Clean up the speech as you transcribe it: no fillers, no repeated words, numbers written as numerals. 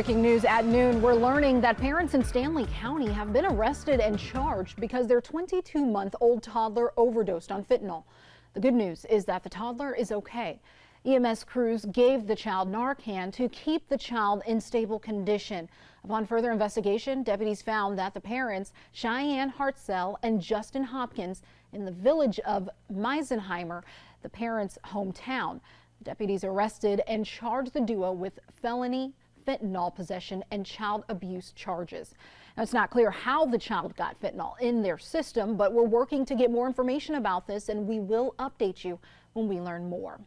Breaking news at noon, we're learning that parents in Stanley County have been arrested and charged because their 22-month-old toddler overdosed on fentanyl. The good news is that the toddler is okay. EMS crews gave the child Narcan to keep the child in stable condition. Upon further investigation, deputies found that the parents, Cheyenne Hartzell and Justin Hopkins, in the Village of Misenheimer, the parents' hometown. Deputies arrested and charged the duo with felony fentanyl possession and child abuse charges. Now, it's not clear how the child got fentanyl in their system, but we're working to get more information about this, and we will update you when we learn more.